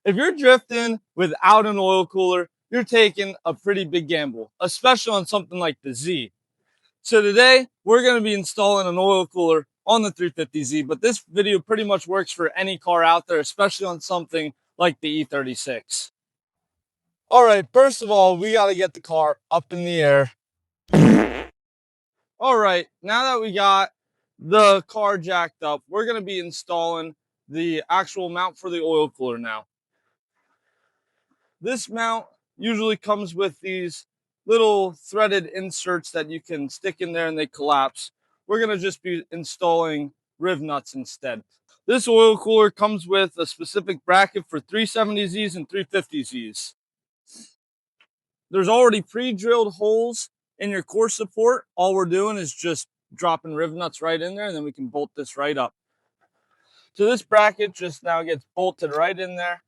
If you're drifting without an oil cooler, you're taking a pretty big gamble, especially on something like the Z. So today, we're going to be installing an oil cooler on the 350Z, but this video pretty much works for any car out there, especially on something like the E36. All right, first of all, we got to get the car up in the air. All right, now that we got the car jacked up, we're going to be installing the actual mount for the oil cooler now. This mount usually comes with these little threaded inserts that you can stick in there and they collapse. We're going to just be installing riv nuts instead. This oil cooler comes with a specific bracket for 370Zs and 350Zs. There's already pre-drilled holes in your core support. All we're doing is just dropping riv nuts right in there, and then we can bolt this right up. So this bracket just now gets bolted right in there.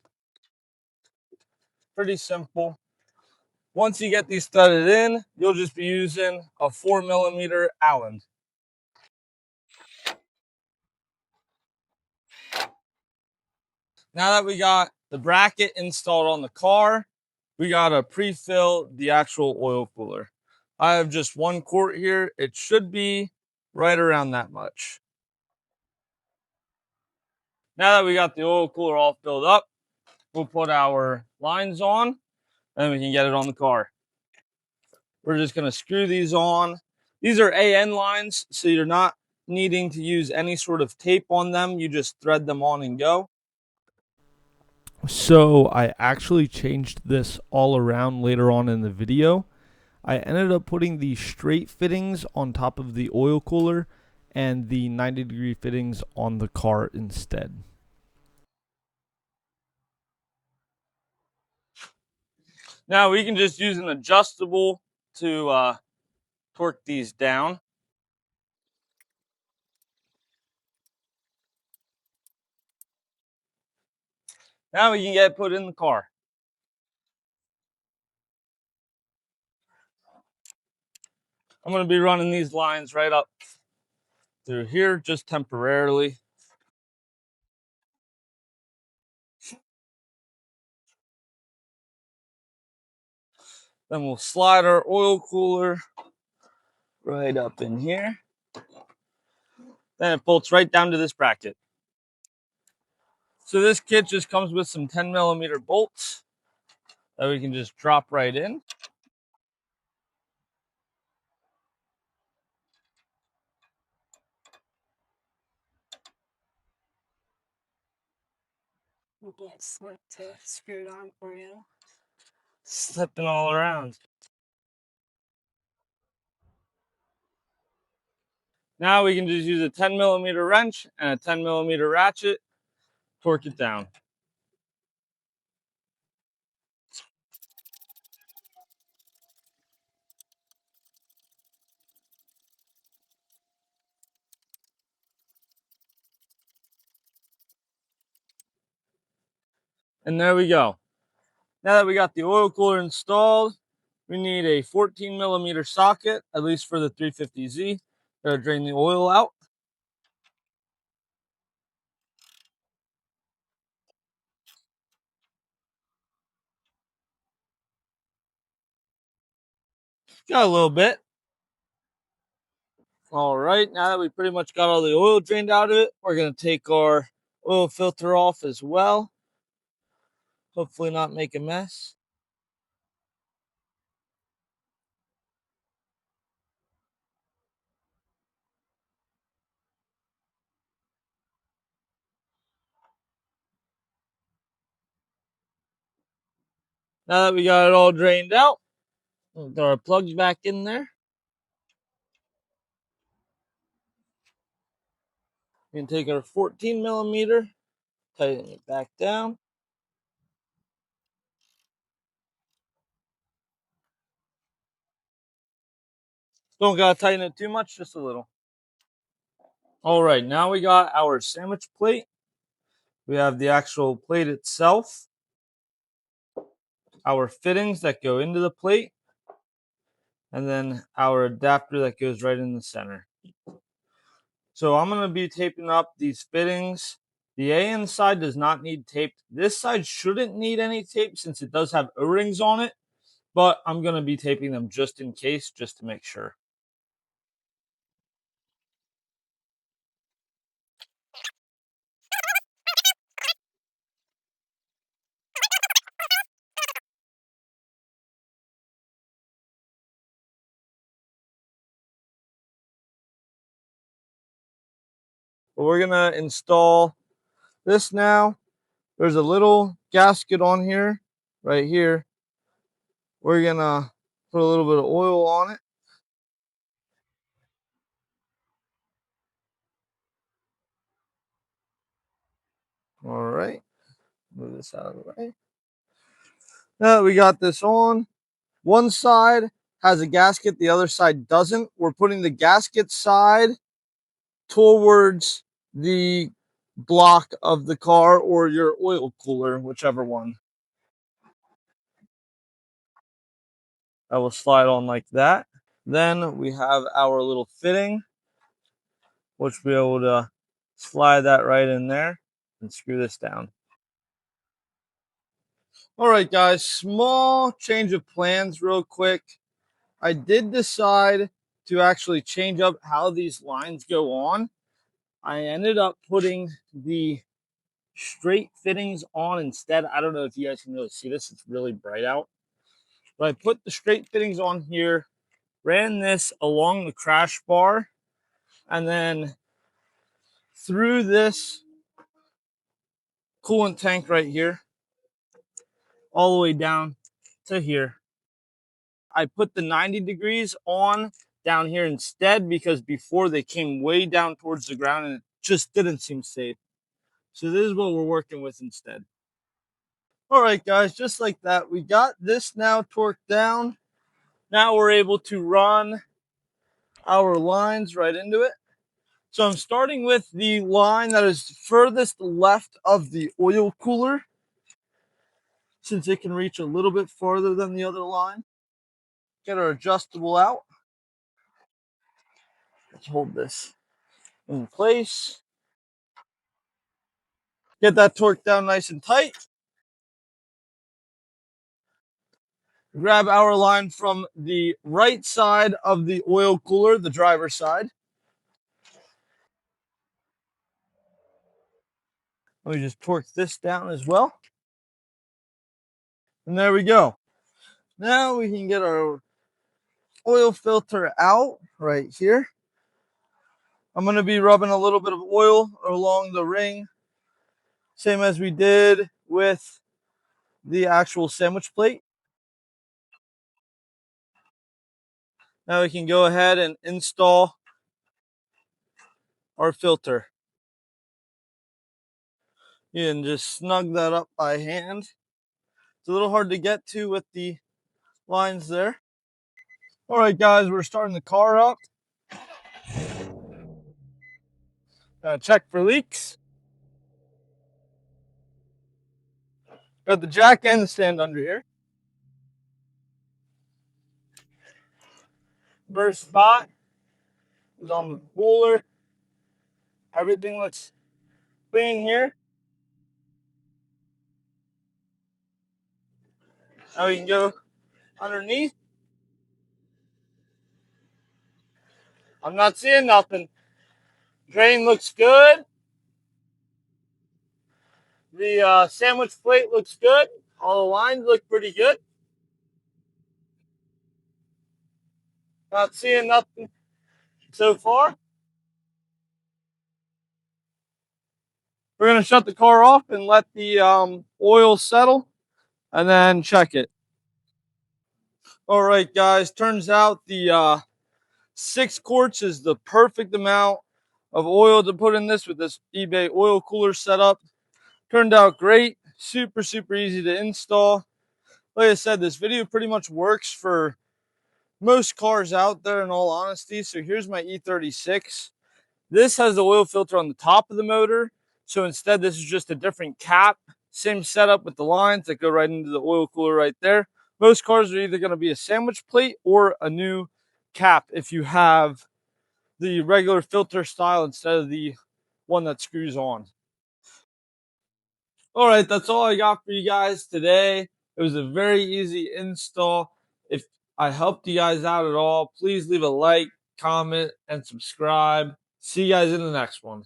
Pretty simple. Once you get these threaded in, you'll just be using a 4mm Allen. Now that we got the bracket installed on the car, we gotta pre-fill the actual oil cooler. I have just 1 quart here. It should be right around that much. Now that we got the oil cooler all filled up, we'll put our lines on and we can get it on the car. We're just gonna screw these on. These are AN lines, so you're not needing to use any sort of tape on them. You just thread them on and go. So I actually changed this all around later on in the video. I ended up putting the straight fittings on top of the oil cooler and the 90-degree fittings on the car instead. Now we can just use an adjustable to torque these down. Now we can get it put in the car. I'm going to be running these lines right up through here just temporarily. Then we'll slide our oil cooler right up in here. Then it bolts right down to this bracket. So this kit just comes with some 10mm bolts that we can just drop right in. Get slipped to screwed on for you. Slipping all around. Now we can just use a 10mm wrench and a 10mm ratchet, torque it down. And there we go. Now that we got the oil cooler installed, we need a 14mm socket, at least for the 350Z, to drain the oil out. Got a little bit. All right, now that we pretty much got all the oil drained out of it, we're going to take our oil filter off as well. Hopefully not make a mess. Now that we got it all drained out, we'll throw our plugs back in there. We can take our 14mm, tighten it back down. Don't gotta tighten it too much, just a little. All right, now we got our sandwich plate. We have the actual plate itself, our fittings that go into the plate, and then our adapter that goes right in the center. So I'm going to be taping up these fittings The AN side does not need tape. This side shouldn't need any tape since it does have O-rings on it, but I'm going to be taping them just in case, just to make sure. But we're going to install this now. There's a little gasket on here, right here. We're going to put a little bit of oil on it. All right. Move this out of the way. Now that we got this on, one side has a gasket, the other side doesn't. We're putting the gasket side towards the block of the car or your oil cooler, whichever one. I will slide on like that. Then we have our little fitting, which we'll be able to slide that right in there and screw this down. All right, guys, small change of plans real quick. I did decide to actually change up how these lines go on. I ended up putting the straight fittings on instead. I don't know if you guys can really see this. It's really bright out. But I put the straight fittings on here, ran this along the crash bar, and then through this coolant tank right here, all the way down to here. I put the 90 degrees on down here instead because before they came way down towards the ground and it just didn't seem safe. So this is what we're working with instead. All right, guys, just like that, we got this now torqued down. Now we're able to run our lines right into it. So I'm starting with the line that is furthest left of the oil cooler, since it can reach a little bit farther than the other line. Get our adjustable out. Let's hold this in place. Get that torqued down nice and tight. Grab our line from the right side of the oil cooler, the driver's side. Let me just torque this down as well. And there we go. Now we can get our oil filter out right here. I'm going to be rubbing a little bit of oil along the ring, same as we did with the actual sandwich plate. Now we can go ahead and install our filter. You can just snug that up by hand. It's a little hard to get to with the lines there. All right, guys, we're starting the car up. Check for leaks. Got the jack and the stand under here. First spot is on the cooler. Everything looks clean here. Now we can go underneath. I'm not seeing nothing. Drain looks good. The sandwich plate looks good. All the lines look pretty good. Not seeing nothing so far. We're going to shut the car off and let the oil settle and then check it. All right, guys. Turns out the 6 quarts is the perfect amount of oil to put in this with this eBay oil cooler setup. Turned out great. Super, super easy to install. Like I said, this video pretty much works for most cars out there in all honesty. So here's my E36. This has the oil filter on the top of the motor. So instead, this is just a different cap. Same setup with the lines that go right into the oil cooler right there. Most cars are either going to be a sandwich plate or a new cap if you have the regular filter style instead of the one that screws on. All right, that's all I got for you guys today. It was a very easy install. If I helped you guys out at all, please leave a like, comment, and subscribe. See you guys in the next one.